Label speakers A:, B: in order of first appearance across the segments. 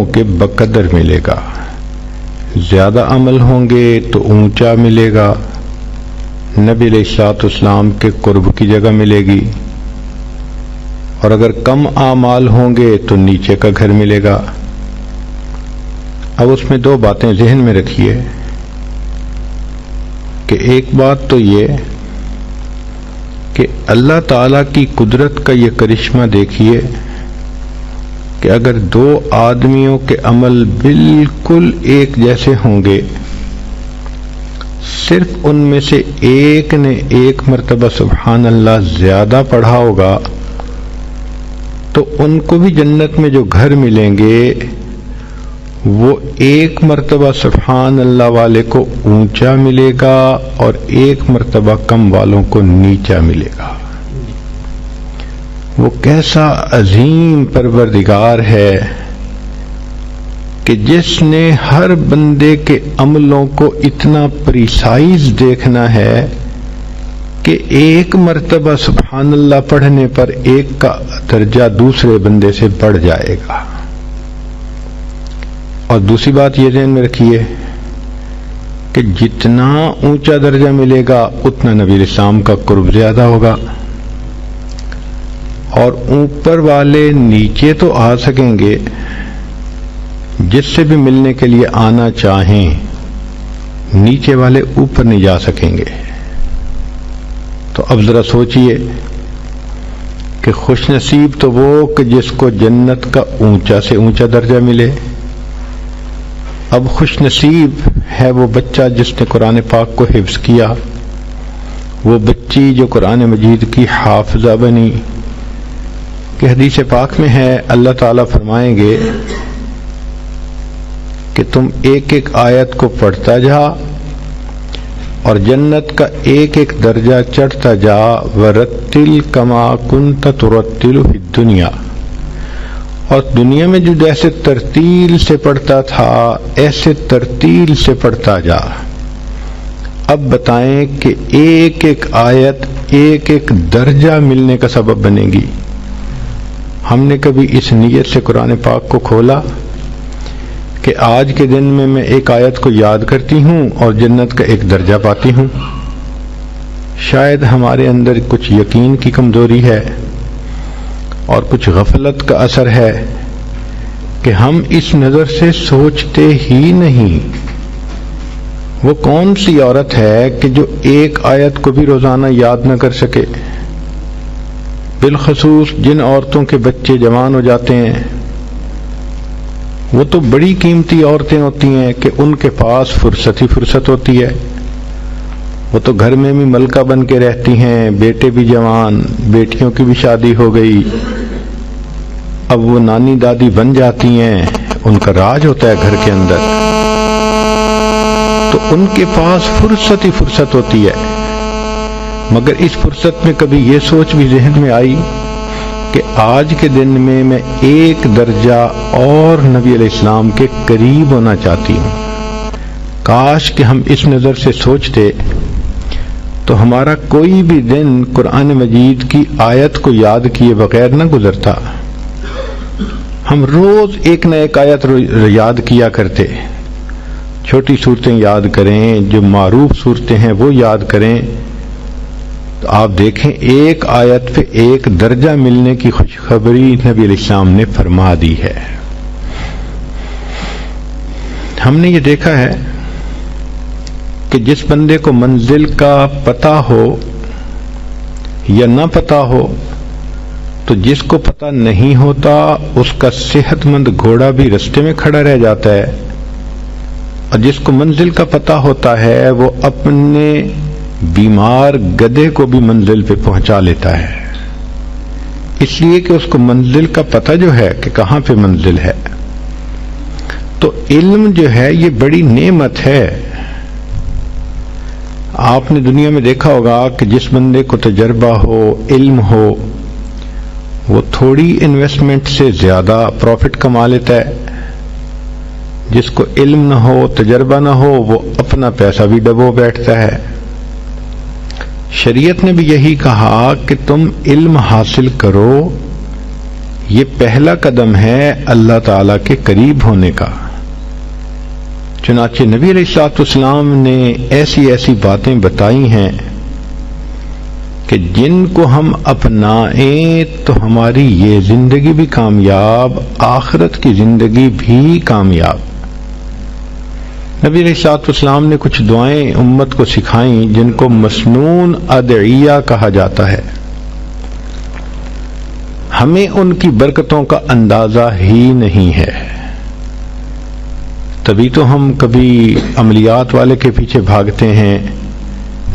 A: کہ بقدر ملے گا، زیادہ عمل ہوں گے تو اونچا ملے گا، نبی علیہ الصلوۃ والسلام کے قرب کی جگہ ملے گی، اور اگر کم اعمال ہوں گے تو نیچے کا گھر ملے گا۔ اب اس میں دو باتیں ذہن میں رکھیے کہ ایک بات تو یہ کہ اللہ تعالیٰ کی قدرت کا یہ کرشمہ دیکھیے کہ اگر دو آدمیوں کے عمل بالکل ایک جیسے ہوں گے، صرف ان میں سے ایک نے ایک مرتبہ سبحان اللہ زیادہ پڑھا ہوگا تو ان کو بھی جنت میں جو گھر ملیں گے وہ ایک مرتبہ سبحان اللہ والے کو اونچا ملے گا اور ایک مرتبہ کم والوں کو نیچا ملے گا۔ وہ کیسا عظیم پروردگار ہے کہ جس نے ہر بندے کے عملوں کو اتنا پریسائز دیکھنا ہے کہ ایک مرتبہ سبحان اللہ پڑھنے پر ایک کا درجہ دوسرے بندے سے بڑھ جائے گا۔ اور دوسری بات یہ ذہن میں رکھیے کہ جتنا اونچا درجہ ملے گا اتنا نبی علیہ السلام کا قرب زیادہ ہوگا، اور اوپر والے نیچے تو آ سکیں گے، جس سے بھی ملنے کے لیے آنا چاہیں، نیچے والے اوپر نہیں جا سکیں گے۔ تو اب ذرا سوچئے کہ خوش نصیب تو وہ کہ جس کو جنت کا اونچا سے اونچا درجہ ملے۔ اب خوش نصیب ہے وہ بچہ جس نے قرآن پاک کو حفظ کیا، وہ بچی جو قرآن مجید کی حافظہ بنی، کہ حدیث پاک میں ہے اللہ تعالیٰ فرمائیں گے کہ تم ایک ایک آیت کو پڑھتا جا اور جنت کا ایک ایک درجہ چڑھتا جا، وَرَتِّلْ كَمَا كُنْتَ تُرَتِّلُ فِي الدُّنْيَا، اور دنیا میں جو جیسے ترتیل سے پڑھتا تھا ایسے ترتیل سے پڑھتا جا۔ اب بتائیں کہ ایک ایک آیت ایک ایک درجہ ملنے کا سبب بنے گی۔ ہم نے کبھی اس نیت سے قرآن پاک کو کھولا کہ آج کے دن میں ایک آیت کو یاد کرتی ہوں اور جنت کا ایک درجہ پاتی ہوں؟ شاید ہمارے اندر کچھ یقین کی کمزوری ہے اور کچھ غفلت کا اثر ہے کہ ہم اس نظر سے سوچتے ہی نہیں۔ وہ کون سی عورت ہے کہ جو ایک آیت کو بھی روزانہ یاد نہ کر سکے؟ بالخصوص جن عورتوں کے بچے جوان ہو جاتے ہیں، وہ تو بڑی قیمتی عورتیں ہوتی ہیں کہ ان کے پاس فرصت ہی فرصت ہوتی ہے۔ وہ تو گھر میں بھی ملکہ بن کے رہتی ہیں، بیٹے بھی جوان، بیٹیوں کی بھی شادی ہو گئی، اب وہ نانی دادی بن جاتی ہیں، ان کا راج ہوتا ہے گھر کے اندر، تو ان کے پاس فرصت ہی فرصت ہوتی ہے۔ مگر اس فرصت میں کبھی یہ سوچ بھی ذہن میں آئی کہ آج کے دن میں ایک درجہ اور نبی علیہ السلام کے قریب ہونا چاہتی ہوں۔ کاش کہ ہم اس نظر سے سوچتے تو ہمارا کوئی بھی دن قرآن مجید کی آیت کو یاد کیے بغیر نہ گزرتا۔ ہم روز ایک نہ ایک آیت یاد کیا کرتے، چھوٹی صورتیں یاد کریں، جو معروف صورتیں ہیں وہ یاد کریں، تو آپ دیکھیں ایک آیت پہ ایک درجہ ملنے کی خوشخبری نبی علیہ السلام نے فرما دی ہے۔ ہم نے یہ دیکھا ہے کہ جس بندے کو منزل کا پتہ ہو یا نہ پتہ ہو، تو جس کو پتہ نہیں ہوتا اس کا صحت مند گھوڑا بھی رستے میں کھڑا رہ جاتا ہے، اور جس کو منزل کا پتہ ہوتا ہے وہ اپنے بیمار گدھے کو بھی منزل پہ پہنچا لیتا ہے، اس لیے کہ اس کو منزل کا پتہ جو ہے کہ کہاں پہ منزل ہے۔ تو علم جو ہے یہ بڑی نعمت ہے۔ آپ نے دنیا میں دیکھا ہوگا کہ جس بندے کو تجربہ ہو، علم ہو، وہ تھوڑی انویسٹمنٹ سے زیادہ پروفٹ کما لیتا ہے۔ جس کو علم نہ ہو، تجربہ نہ ہو، وہ اپنا پیسہ بھی ڈبو بیٹھتا ہے۔ شریعت نے بھی یہی کہا کہ تم علم حاصل کرو، یہ پہلا قدم ہے اللہ تعالیٰ کے قریب ہونے کا۔ چنانچہ نبی علیہ الصلوۃ والسلام نے ایسی ایسی باتیں بتائی ہیں کہ جن کو ہم اپنائیں تو ہماری یہ زندگی بھی کامیاب، آخرت کی زندگی بھی کامیاب۔ نبی علیہ الصلوۃ والسلام نے کچھ دعائیں امت کو سکھائیں جن کو مسنون ادعیہ کہا جاتا ہے۔ ہمیں ان کی برکتوں کا اندازہ ہی نہیں ہے، تبھی تو ہم کبھی عملیات والے کے پیچھے بھاگتے ہیں،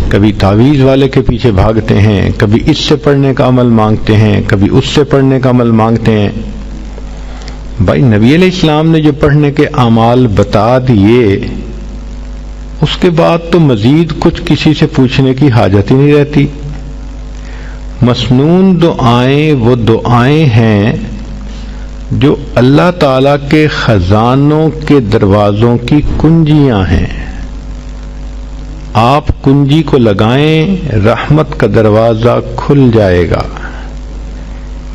A: کبھی تعویذ والے کے پیچھے بھاگتے ہیں، کبھی اس سے پڑھنے کا عمل مانگتے ہیں، کبھی اس سے پڑھنے کا عمل مانگتے ہیں۔ بھائی نبی علیہ السلام نے جو پڑھنے کے اعمال بتا دیے، اس کے بعد تو مزید کچھ کسی سے پوچھنے کی حاجت ہی نہیں رہتی۔ مسنون دعائیں وہ دعائیں ہیں جو اللہ تعالیٰ کے خزانوں کے دروازوں کی کنجیاں ہیں۔ آپ کنجی کو لگائیں، رحمت کا دروازہ کھل جائے گا۔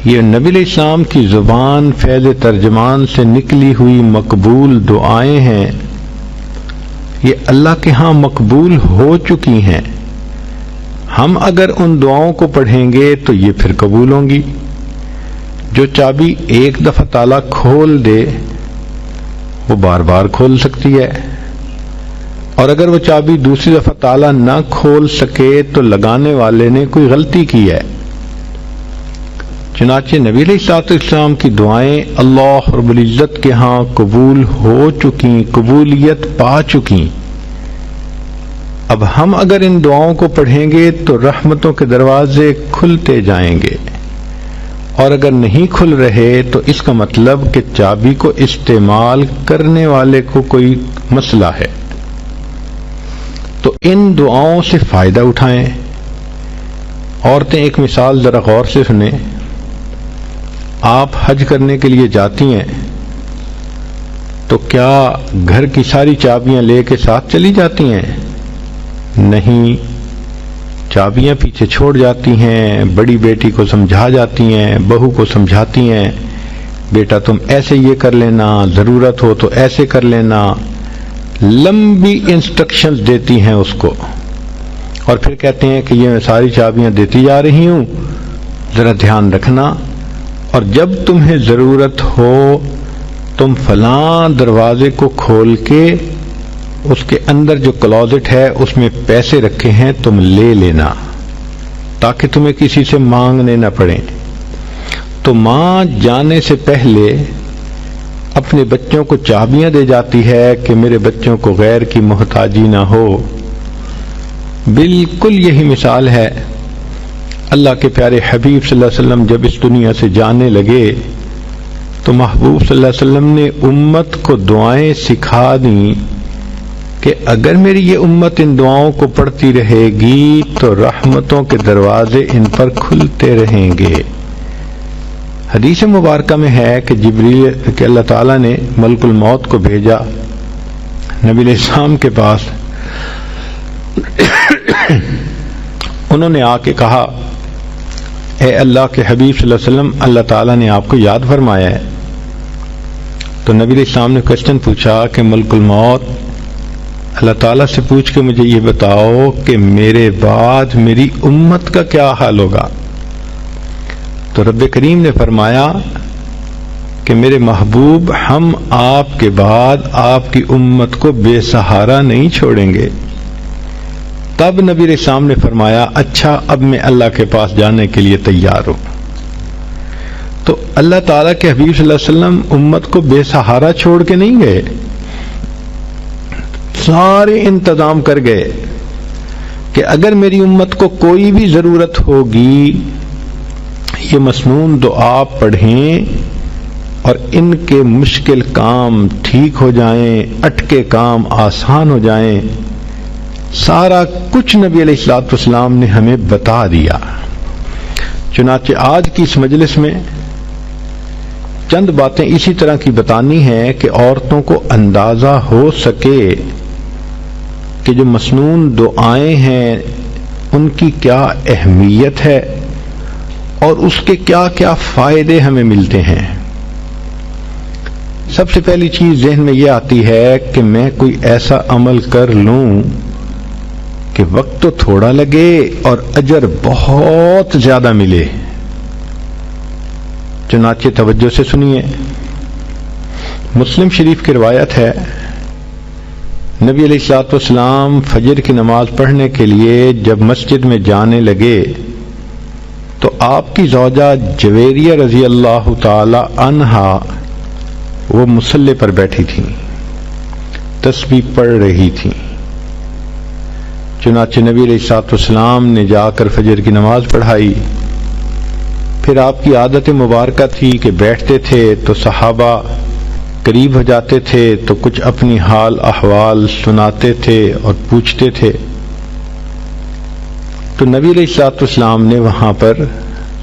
A: یہ نبی علیہ السلام کی زبان فیض ترجمان سے نکلی ہوئی مقبول دعائیں ہیں، یہ اللہ کے ہاں مقبول ہو چکی ہیں۔ ہم اگر ان دعاؤں کو پڑھیں گے تو یہ پھر قبول ہوں گی۔ جو چابی ایک دفعہ تالا کھول دے وہ بار بار کھول سکتی ہے، اور اگر وہ چابی دوسری دفعہ تالا نہ کھول سکے تو لگانے والے نے کوئی غلطی کی ہے۔ چنانچہ نبی علیہ الصلوۃ والسلام کی دعائیں اللہ رب العزت کے ہاں قبول ہو چکی، قبولیت پا چکی۔ اب ہم اگر ان دعاؤں کو پڑھیں گے تو رحمتوں کے دروازے کھلتے جائیں گے، اور اگر نہیں کھل رہے تو اس کا مطلب کہ چابی کو استعمال کرنے والے کو کوئی مسئلہ ہے۔ تو ان دعاؤں سے فائدہ اٹھائیں۔ عورتیں ایک مثال ذرا غور سے سنیں۔ آپ حج کرنے کے لیے جاتی ہیں تو کیا گھر کی ساری چابیاں لے کے ساتھ چلی جاتی ہیں؟ نہیں، چابیاں پیچھے چھوڑ جاتی ہیں، بڑی بیٹی کو سمجھا جاتی ہیں، بہو کو سمجھاتی ہیں، بیٹا تم ایسے یہ کر لینا، ضرورت ہو تو ایسے کر لینا، لمبی انسٹرکشنز دیتی ہیں اس کو، اور پھر کہتے ہیں کہ یہ میں ساری چابیاں دیتی جا رہی ہوں، ذرا دھیان رکھنا، اور جب تمہیں ضرورت ہو تم فلاں دروازے کو کھول کے اس کے اندر جو کلوزٹ ہے اس میں پیسے رکھے ہیں تم لے لینا، تاکہ تمہیں کسی سے مانگنے نہ پڑیں۔ تو ماں جانے سے پہلے اپنے بچوں کو چابیاں دے جاتی ہے کہ میرے بچوں کو غیر کی محتاجی نہ ہو۔ بالکل یہی مثال ہے۔ اللہ کے پیارے حبیب صلی اللہ علیہ وسلم جب اس دنیا سے جانے لگے تو محبوب صلی اللہ علیہ وسلم نے امت کو دعائیں سکھا دیں کہ اگر میری یہ امت ان دعاؤں کو پڑھتی رہے گی تو رحمتوں کے دروازے ان پر کھلتے رہیں گے۔ حدیث مبارکہ میں ہے کہ جبریل کہ اللہ تعالیٰ نے ملک الموت کو بھیجا نبی علیہ السلام کے پاس۔ انہوں نے آ کے کہا اے اللہ کے حبیب صلی اللہ علیہ وسلم، اللہ تعالیٰ نے آپ کو یاد فرمایا ہے۔ تو نبی علیہ السلام نے کوشچن پوچھا کہ ملک الموت، اللہ تعالیٰ سے پوچھ کے مجھے یہ بتاؤ کہ میرے بعد میری امت کا کیا حال ہوگا؟ تو رب کریم نے فرمایا کہ میرے محبوب، ہم آپ کے بعد آپ کی امت کو بے سہارا نہیں چھوڑیں گے۔ تب نبی علیہ السلام نے فرمایا اچھا اب میں اللہ کے پاس جانے کے لیے تیار ہوں۔ تو اللہ تعالیٰ کے حبیب صلی اللہ علیہ وسلم امت کو بے سہارا چھوڑ کے نہیں گئے، سارے انتظام کر گئے کہ اگر میری امت کو کوئی بھی ضرورت ہوگی یہ مسنون دعا پڑھیں اور ان کے مشکل کام ٹھیک ہو جائیں، اٹکے کام آسان ہو جائیں۔ سارا کچھ نبی علیہ الصلوۃ والسلام نے ہمیں بتا دیا۔ چنانچہ آج کی اس مجلس میں چند باتیں اسی طرح کی بتانی ہیں کہ عورتوں کو اندازہ ہو سکے کہ جو مسنون دعائیں ہیں ان کی کیا اہمیت ہے، اور اس کے کیا کیا فائدے ہمیں ملتے ہیں۔ سب سے پہلی چیز ذہن میں یہ آتی ہے کہ میں کوئی ایسا عمل کر لوں کہ وقت تو تھوڑا لگے اور اجر بہت زیادہ ملے۔ چنانچہ توجہ سے سنیے، مسلم شریف کی روایت ہے، نبی علیہ الصلوۃ والسلام فجر کی نماز پڑھنے کے لیے جب مسجد میں جانے لگے تو آپ کی زوجہ جویریہ رضی اللہ تعالی عنہا وہ مصلی پر بیٹھی تھیں، تسبیح پڑھ رہی تھیں۔ چنانچہ نبی علیہ الصلوۃ والسلام نے جا کر فجر کی نماز پڑھائی۔ پھر آپ کی عادت مبارکہ تھی کہ بیٹھتے تھے تو صحابہ قریب ہو جاتے تھے تو کچھ اپنی حال احوال سناتے تھے اور پوچھتے تھے، تو نبی علیہ الصلوۃ والسلام نے وہاں پر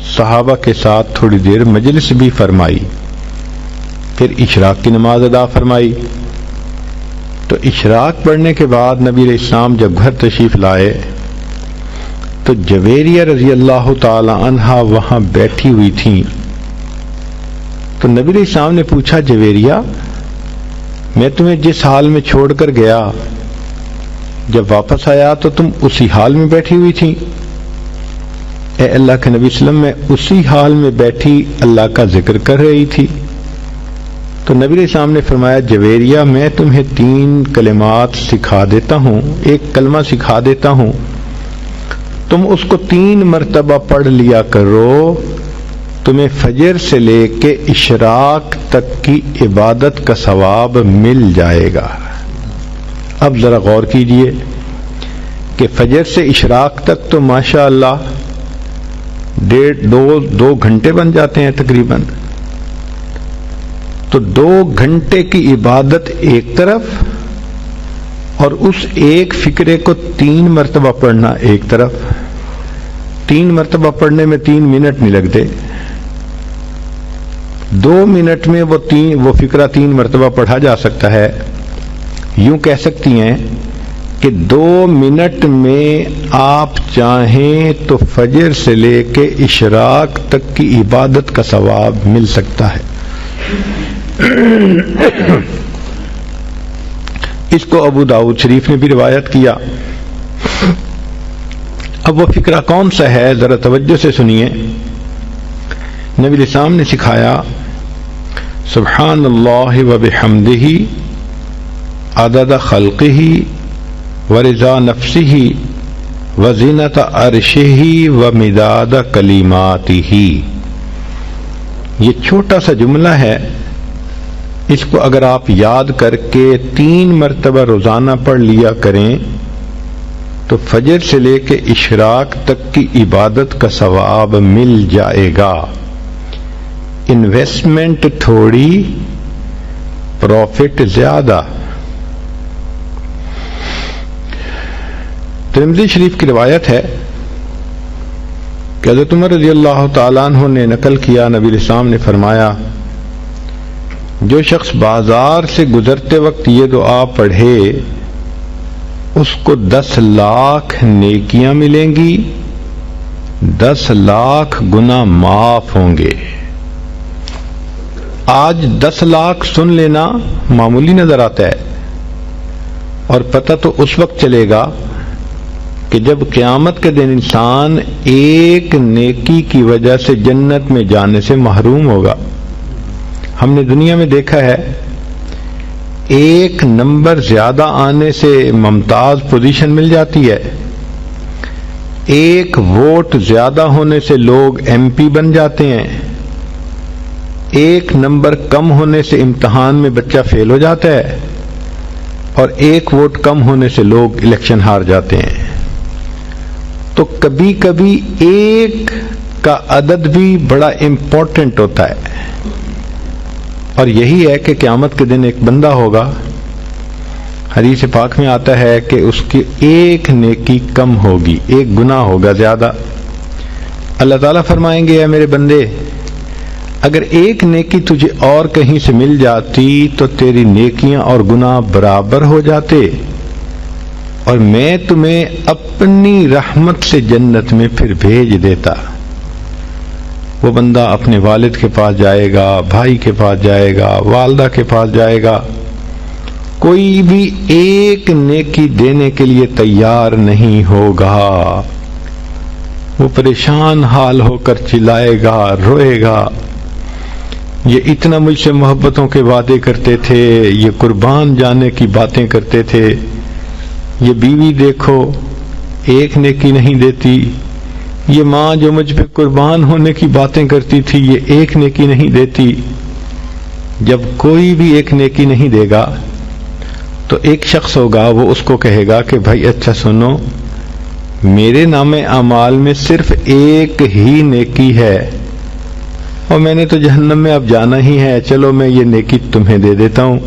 A: صحابہ کے ساتھ تھوڑی دیر مجلس بھی فرمائی، پھر اشراق کی نماز ادا فرمائی۔ تو اشراق پڑھنے کے بعد نبی علیہ السلام جب گھر تشریف لائے تو جویریہ رضی اللہ تعالی عنہا وہاں بیٹھی ہوئی تھیں۔ تو نبی علیہ السلام نے پوچھا، جویریہ میں تمہیں جس حال میں چھوڑ کر گیا جب واپس آیا تو تم اسی حال میں بیٹھی ہوئی تھی؟ اے اللہ کے نبی صلی اللہ علیہ وسلم، میں اسی حال میں بیٹھی اللہ کا ذکر کر رہی تھی۔ تو نبی علیہ السلام نے فرمایا، جویریہ میں تمہیں 3 کلمات سکھا دیتا ہوں، ایک کلمہ سکھا دیتا ہوں، تم اس کو 3 مرتبہ پڑھ لیا کرو، تمہیں فجر سے لے کے اشراق تک کی عبادت کا ثواب مل جائے گا۔ اب ذرا غور کیجئے کہ فجر سے اشراق تک تو ماشاء اللہ 1.5-2 گھنٹے بن جاتے ہیں تقریباً۔ تو 2 گھنٹے کی عبادت ایک طرف اور اس ایک فکرے کو 3 مرتبہ پڑھنا ایک طرف۔ 3 مرتبہ پڑھنے میں 3 منٹ نہیں لگتے، 2 منٹ میں وہ فکرہ 3 مرتبہ پڑھا جا سکتا ہے۔ یوں کہہ سکتی ہیں کہ 2 منٹ میں آپ چاہیں تو فجر سے لے کے اشراق تک کی عبادت کا ثواب مل سکتا ہے۔ اس کو ابو داؤد شریف نے بھی روایت کیا۔ اب وہ فکرہ کون سا ہے، ذرا توجہ سے سنیے۔ نبی علیہ السلام نے سکھایا، سبحان اللہ و بحمدہ عدد خلقہ ورضا نفسہ وزینت عرشہ ومداد کلماتہ۔ یہ چھوٹا سا جملہ ہے، اس کو اگر آپ یاد کر کے 3 مرتبہ روزانہ پڑھ لیا کریں تو فجر سے لے کے اشراق تک کی عبادت کا ثواب مل جائے گا۔ انویسٹمنٹ تھوڑی، پروفٹ زیادہ۔ ترمذی شریف کی روایت ہے کہ حضرت عمر رضی اللہ تعالیٰ عنہ نے نقل کیا، نبی علیہ السلام نے فرمایا، جو شخص بازار سے گزرتے وقت یہ دعا پڑھے اس کو 10 لاکھ نیکیاں ملیں گی، 10 لاکھ گناہ معاف ہوں گے۔ آج 10 لاکھ سن لینا معمولی نظر آتا ہے، اور پتہ تو اس وقت چلے گا کہ جب قیامت کے دن انسان ایک نیکی کی وجہ سے جنت میں جانے سے محروم ہوگا۔ ہم نے دنیا میں دیکھا ہے، 1 نمبر زیادہ آنے سے ممتاز پوزیشن مل جاتی ہے، 1 ووٹ زیادہ ہونے سے لوگ MP بن جاتے ہیں، 1 نمبر کم ہونے سے امتحان میں بچہ فیل ہو جاتا ہے، اور 1 ووٹ کم ہونے سے لوگ الیکشن ہار جاتے ہیں۔ تو کبھی کبھی 1 کا عدد بھی بڑا امپورٹنٹ ہوتا ہے، اور یہی ہے کہ قیامت کے دن ایک بندہ ہوگا، حدیث پاک میں آتا ہے کہ اس کی 1 نیکی کم ہوگی، 1 گناہ ہوگا زیادہ۔ اللہ تعالیٰ فرمائیں گے، اے میرے بندے، اگر 1 نیکی تجھے اور کہیں سے مل جاتی تو تیری نیکیاں اور گناہ برابر ہو جاتے، اور میں تمہیں اپنی رحمت سے جنت میں پھر بھیج دیتا۔ وہ بندہ اپنے والد کے پاس جائے گا، بھائی کے پاس جائے گا، والدہ کے پاس جائے گا، کوئی بھی ایک نیکی دینے کے لیے تیار نہیں ہوگا، وہ پریشان حال ہو کر چلائے گا، روئے گا، یہ اتنا مجھ سے محبتوں کے وعدے کرتے تھے، یہ قربان جانے کی باتیں کرتے تھے، یہ بیوی دیکھو ایک نیکی نہیں دیتی، یہ ماں جو مجھ پہ قربان ہونے کی باتیں کرتی تھی یہ ایک نیکی نہیں دیتی۔ جب کوئی بھی ایک نیکی نہیں دے گا تو ایک شخص ہوگا، وہ اس کو کہے گا کہ بھائی اچھا سنو، میرے نام اعمال میں صرف ایک ہی نیکی ہے اور میں نے تو جہنم میں اب جانا ہی ہے، چلو میں یہ نیکی تمہیں دے دیتا ہوں۔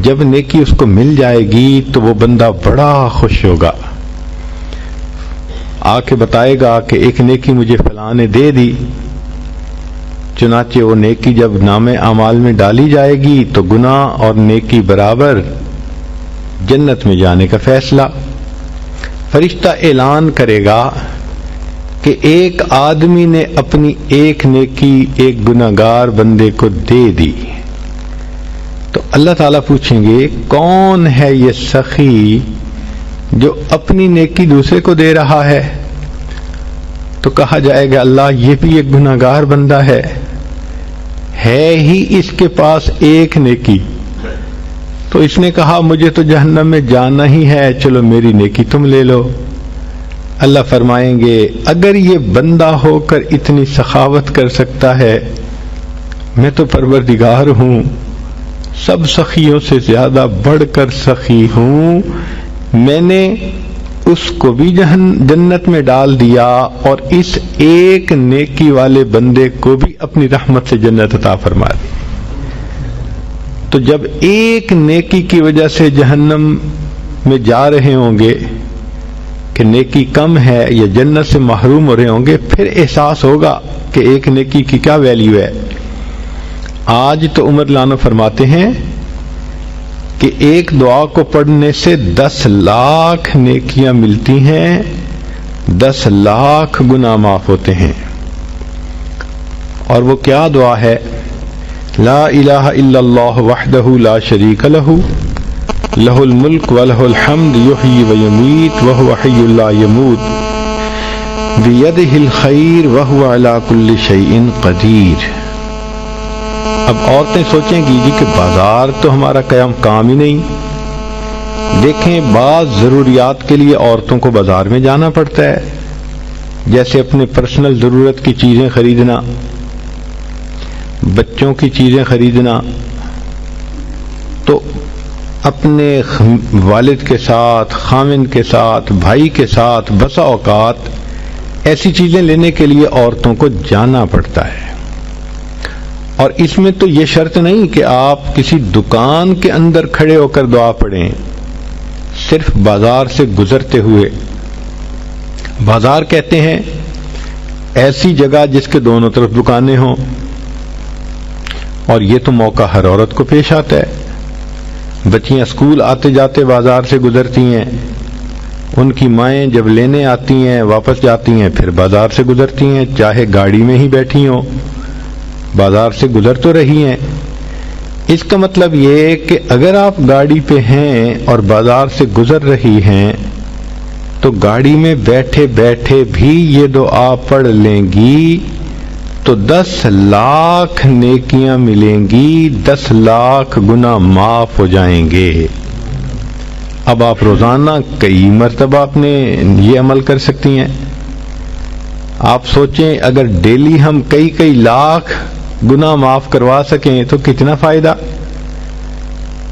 A: جب نیکی اس کو مل جائے گی تو وہ بندہ بڑا خوش ہوگا، آ کے بتائے گا کہ ایک نیکی مجھے فلاں نے دے دی۔ چنانچہ وہ نیکی جب نام اعمال میں ڈالی جائے گی تو گناہ اور نیکی برابر، جنت میں جانے کا فیصلہ۔ فرشتہ اعلان کرے گا کہ ایک آدمی نے اپنی ایک نیکی ایک گناہگار بندے کو دے دی، تو اللہ تعالیٰ پوچھیں گے کون ہے یہ سخی جو اپنی نیکی دوسرے کو دے رہا ہے؟ تو کہا جائے گا اللہ یہ بھی ایک گناہگار بندہ ہے ہی اس کے پاس ایک نیکی، تو اس نے کہا مجھے تو جہنم میں جانا ہی ہے، چلو میری نیکی تم لے لو۔ اللہ فرمائیں گے اگر یہ بندہ ہو کر اتنی سخاوت کر سکتا ہے، میں تو پروردگار ہوں، سب سخیوں سے زیادہ بڑھ کر سخی ہوں، میں نے اس کو بھی جنت میں ڈال دیا اور اس ایک نیکی والے بندے کو بھی اپنی رحمت سے جنت عطا فرما دی۔ تو جب ایک نیکی کی وجہ سے جہنم میں جا رہے ہوں گے کہ نیکی کم ہے یا جنت سے محروم ہو رہے ہوں گے، پھر احساس ہوگا کہ ایک نیکی کی کیا ویلیو ہے۔ آج تو عمر لانو فرماتے ہیں کہ ایک دعا کو پڑھنے سے 10 لاکھ نیکیاں ملتی ہیں، 10 لاکھ گناہ معاف ہوتے ہیں۔ اور وہ کیا دعا ہے؟ لا الہ الا اللہ وحدہ لا شریک لہ لہ الملک ولہ الحمد یحیی ویمیت وہو حی لا یموت بیدہ الخیر وہو علی کل شیء قدیر۔ اب عورتیں سوچیں گی جی کہ بازار تو ہمارا کام ہی نہیں۔ دیکھیں بعض ضروریات کے لیے عورتوں کو بازار میں جانا پڑتا ہے، جیسے اپنے پرسنل ضرورت کی چیزیں خریدنا، بچوں کی چیزیں خریدنا، تو اپنے والد کے ساتھ، خامن کے ساتھ، بھائی کے ساتھ بسا اوقات ایسی چیزیں لینے کے لیے عورتوں کو جانا پڑتا ہے۔ اور اس میں تو یہ شرط نہیں کہ آپ کسی دکان کے اندر کھڑے ہو کر دعا پڑھیں، صرف بازار سے گزرتے ہوئے۔ بازار کہتے ہیں ایسی جگہ جس کے دونوں طرف دکانیں ہوں، اور یہ تو موقع ہر عورت کو پیش آتا ہے۔ بچیاں اسکول آتے جاتے بازار سے گزرتی ہیں، ان کی مائیں جب لینے آتی ہیں واپس جاتی ہیں پھر بازار سے گزرتی ہیں، چاہے گاڑی میں ہی بیٹھی ہوں بازار سے گزر تو رہی ہیں۔ اس کا مطلب یہ کہ اگر آپ گاڑی پہ ہیں اور بازار سے گزر رہی ہیں تو گاڑی میں بیٹھے بیٹھے بھی یہ دعا پڑھ لیں گی تو 10 لاکھ نیکیاں ملیں گی، 10 لاکھ گناہ معاف ہو جائیں گے۔ اب آپ روزانہ کئی مرتبہ اپنے یہ عمل کر سکتی ہیں۔ آپ سوچیں اگر ڈیلی ہم کئی لاکھ گناہ معاف کروا سکیں تو کتنا فائدہ۔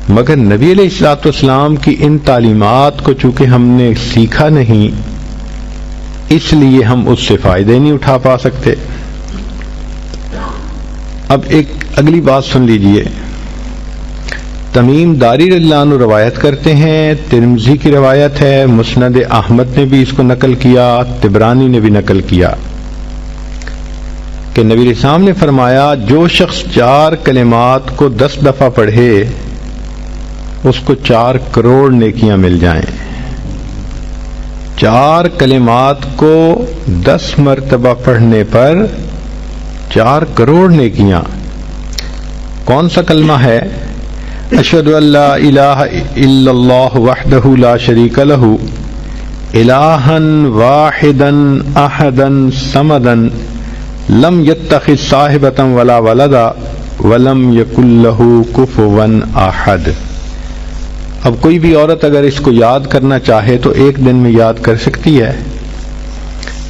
A: مگر نبی علیہ الصلوۃ والسلام کی ان تعلیمات کو چونکہ ہم نے سیکھا نہیں، اس لیے ہم اس سے فائدے نہیں اٹھا پا سکتے۔ اب ایک اگلی بات سن لیجئے۔ تمیم داری رضی اللہ عنہ روایت کرتے ہیں، ترمذی کی روایت ہے، مسند احمد نے بھی اس کو نقل کیا، طبرانی نے بھی نقل کیا کہ نبی اسلام نے فرمایا جو شخص 4 کلمات کو 10 دفعہ پڑھے اس کو 4 کروڑ نیکیاں مل جائیں۔ 4 کلمات کو 10 مرتبہ پڑھنے پر 4 کروڑ نیکیاں. کون سا کلمہ ہے؟ اشہد ان لا الہ الا اللہ وحدہ لا شریک لہ الہا واحدا احدا صمدا لم یتخذ صاحبۃ ولا ولدا ولم یکن لہ کفوا احد. اب کوئی بھی عورت اگر اس کو یاد کرنا چاہے تو ایک دن میں یاد کر سکتی ہے.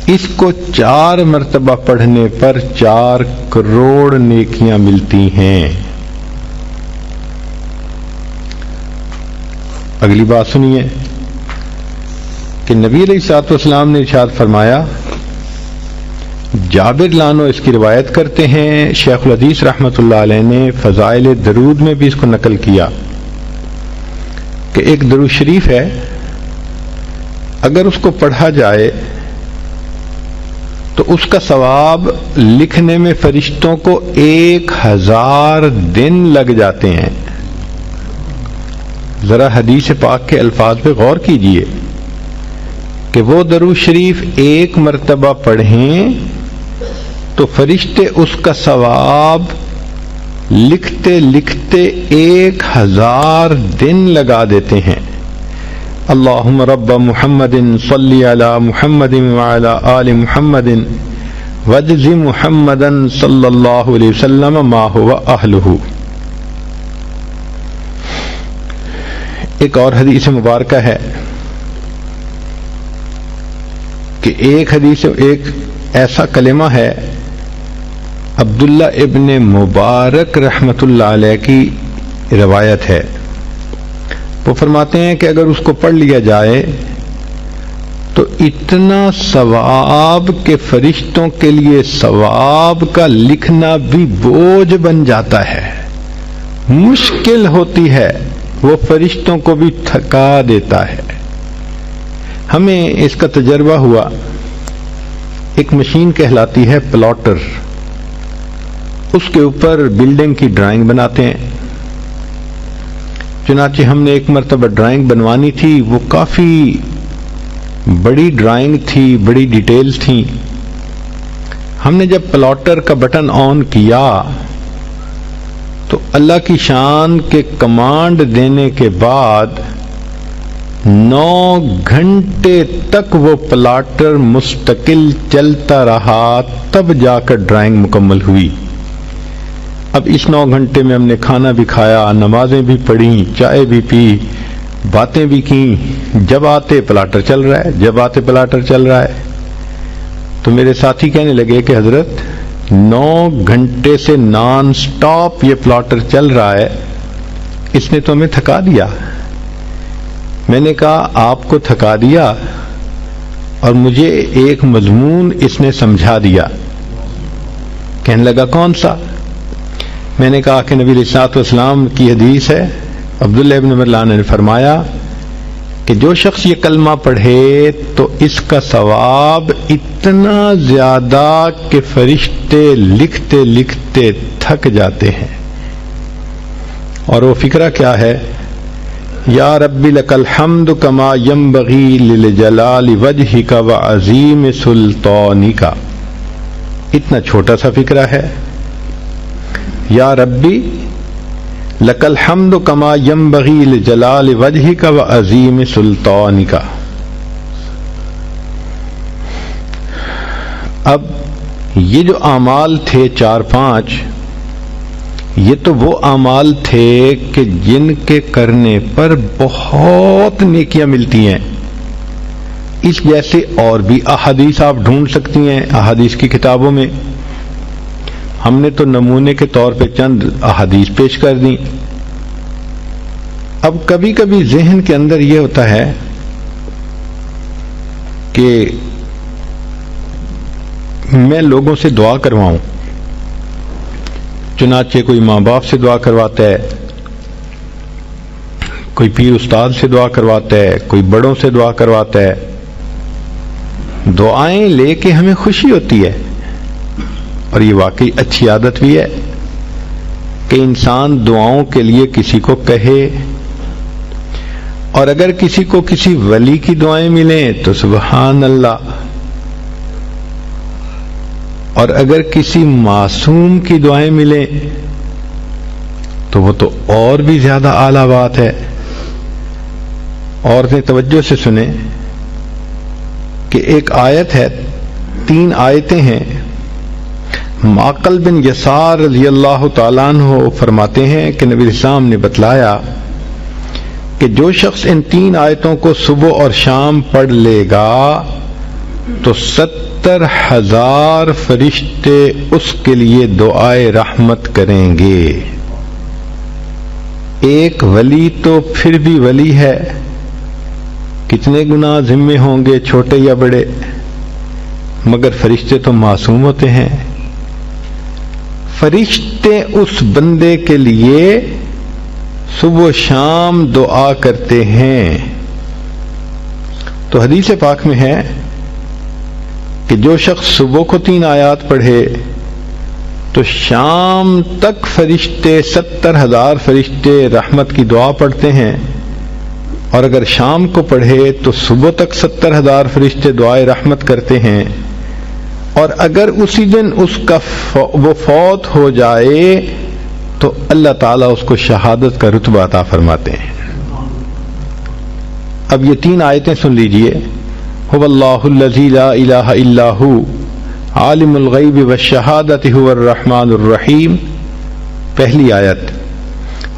A: اس کو 4 مرتبہ پڑھنے پر 4 کروڑ نیکیاں ملتی ہیں. اگلی بات سنیے کہ نبی علیہ الصلوۃ والسلام نے ارشاد فرمایا، جابر لانو اس کی روایت کرتے ہیں، شیخ الحدیث رحمۃ اللہ علیہ نے فضائل درود میں بھی اس کو نقل کیا کہ ایک درود شریف ہے، اگر اس کو پڑھا جائے تو اس کا ثواب لکھنے میں فرشتوں کو 1000 دن لگ جاتے ہیں. ذرا حدیث پاک کے الفاظ پہ غور کیجئے کہ وہ درود شریف 1 مرتبہ پڑھیں تو فرشتے اس کا ثواب لکھتے لکھتے 1000 دن لگا دیتے ہیں. اللہم رب محمد صلی علی محمد وعلی آل محمد واجز محمدا صلی اللہ علیہ وسلم ما هو اہلہ. ایک اور حدیث مبارکہ ہے کہ ایک ایسا کلمہ ہے، عبداللہ ابن مبارک رحمت اللہ علیہ کی روایت ہے. وہ فرماتے ہیں کہ اگر اس کو پڑھ لیا جائے تو اتنا ثواب کہ فرشتوں کے لیے ثواب کا لکھنا بھی بوجھ بن جاتا ہے، مشکل ہوتی ہے، وہ فرشتوں کو بھی تھکا دیتا ہے. ہمیں اس کا تجربہ ہوا. ایک مشین کہلاتی ہے پلاٹر، اس کے اوپر بلڈنگ کی ڈرائنگ بناتے ہیں. چنانچہ ہم نے ایک مرتبہ ڈرائنگ بنوانی تھی، وہ کافی بڑی ڈرائنگ تھی، بڑی ڈیٹیلز تھیں. ہم نے جب پلاٹر کا بٹن آن کیا تو اللہ کی شان کے کمانڈ دینے کے بعد 9 گھنٹے تک وہ پلاٹر مستقل چلتا رہا، تب جا کر ڈرائنگ مکمل ہوئی. اب اس 9 گھنٹے میں ہم نے کھانا بھی کھایا، نمازیں بھی پڑھی، چائے بھی پی، باتیں بھی کی. جب آتے پلاٹر چل رہا ہے، جب آتے پلاٹر چل رہا ہے. تو میرے ساتھی کہنے لگے کہ حضرت 9 گھنٹے سے نان سٹاپ یہ پلاٹر چل رہا ہے، اس نے تو ہمیں تھکا دیا. میں نے کہا آپ کو تھکا دیا اور مجھے ایک مضمون اس نے سمجھا دیا. کہنے لگا کون سا؟ میں نے کہا کہ نبی علیہ الصلوۃ والسلام کی حدیث ہے، عبداللہ ابن مرلان نے فرمایا کہ جو شخص یہ کلمہ پڑھے تو اس کا ثواب اتنا زیادہ کہ فرشتے لکھتے لکھتے تھک جاتے ہیں. اور وہ فکرہ کیا ہے؟ یا رب لک الحمد کما ینبغی لجلال وجہک وعظیم سلطانک. اتنا چھوٹا سا فکرہ ہے، یا ربی لک الحمد کما ینبغی لجلال وجہک وعظیم سلطانک. اب یہ جو اعمال تھے 4-5، یہ تو وہ اعمال تھے کہ جن کے کرنے پر بہت نیکیاں ملتی ہیں. اس جیسے اور بھی احادیث آپ ڈھونڈ سکتی ہیں احادیث کی کتابوں میں. ہم نے تو نمونے کے طور پہ چند احادیث پیش کر دیں. اب کبھی کبھی ذہن کے اندر یہ ہوتا ہے کہ میں لوگوں سے دعا کرواؤں. چنانچہ کوئی ماں باپ سے دعا کرواتا ہے، کوئی پیر استاد سے دعا کرواتا ہے، کوئی بڑوں سے دعا کرواتا ہے. دعائیں لے کے ہمیں خوشی ہوتی ہے، اور یہ واقعی اچھی عادت بھی ہے کہ انسان دعاؤں کے لیے کسی کو کہے. اور اگر کسی کو کسی ولی کی دعائیں ملیں تو سبحان اللہ. اور اگر کسی معصوم کی دعائیں ملیں تو وہ تو اور بھی زیادہ اعلیٰ بات ہے۔ عورتیں توجہ سے سنیں کہ ایک آیت ہے، 3 آیتیں ہیں۔ معقل بن یسار رضی اللہ تعالیٰ عنہ فرماتے ہیں کہ نبی اسلام نے بتلایا کہ جو شخص ان 3 آیتوں کو صبح اور شام پڑھ لے گا تو 70,000 فرشتے اس کے لیے دعائے رحمت کریں گے۔ ایک ولی تو پھر بھی ولی ہے، کتنے گناہ ذمے ہوں گے چھوٹے یا بڑے، مگر فرشتے تو معصوم ہوتے ہیں۔ فرشتے اس بندے کے لیے صبح و شام دعا کرتے ہیں۔ تو حدیث پاک میں ہے کہ جو شخص صبح کو 3 آیات پڑھے تو شام تک فرشتے 70,000 فرشتے رحمت کی دعا پڑھتے ہیں، اور اگر شام کو پڑھے تو صبح تک 70,000 فرشتے دعائے رحمت کرتے ہیں، اور اگر اسی دن اس کا وہ فوت ہو جائے تو اللہ تعالیٰ اس کو شہادت کا رتبہ عطا فرماتے ہیں۔ اب یہ 3 آیتیں سن لیجئے۔ هو اللہ الذی لا الہ الا ہو عالم الغیب والشہادۃ هو الرحمن الرحیم۔ پہلی آیت،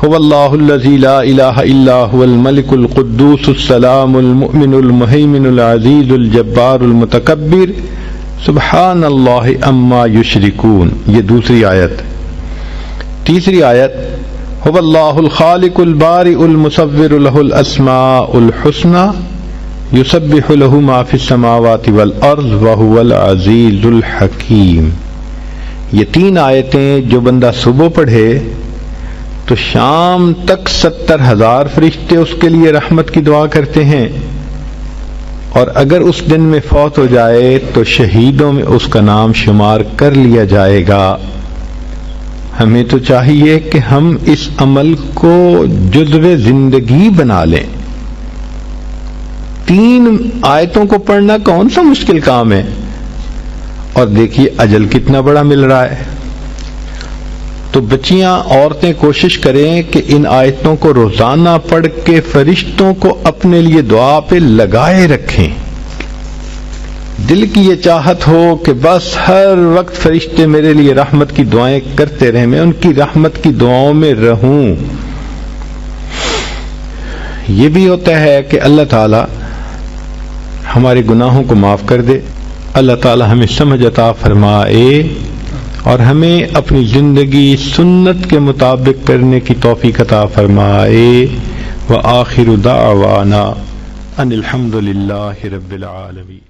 A: هو اللہ الذی لا الہ الا هو الملک القدوس السلام المؤمن المہیمن العزیز الجبار المتکبر سبحان اللہ عما یشرکون۔ یہ دوسری آیت۔ تیسری آیت، هو اللہ الخالق البارئ المصور له الاسماء الحسنى یسبح له ما فی السماوات والارض وهو العزیز الحکیم۔ یہ 3 آیتیں جو بندہ صبح پڑھے تو شام تک 70,000 فرشتے اس کے لیے رحمت کی دعا کرتے ہیں، اور اگر اس دن میں فوت ہو جائے تو شہیدوں میں اس کا نام شمار کر لیا جائے گا۔ ہمیں تو چاہیے کہ ہم اس عمل کو جزو زندگی بنا لیں۔ 3 آیتوں کو پڑھنا کون سا مشکل کام ہے، اور دیکھیے اجل کتنا بڑا مل رہا ہے۔ تو بچیاں، عورتیں کوشش کریں کہ ان آیتوں کو روزانہ پڑھ کے فرشتوں کو اپنے لیے دعا پہ لگائے رکھیں۔ دل کی یہ چاہت ہو کہ بس ہر وقت فرشتے میرے لیے رحمت کی دعائیں کرتے رہیں، میں ان کی رحمت کی دعاؤں میں رہوں۔ یہ بھی ہوتا ہے کہ اللہ تعالی ہمارے گناہوں کو معاف کر دے، اللہ تعالی ہمیں سمجھ عطا فرمائے، اور ہمیں اپنی زندگی سنت کے مطابق کرنے کی توفیق عطا فرمائے۔ وآخر دعوانا ان الحمد للہ رب العالمین۔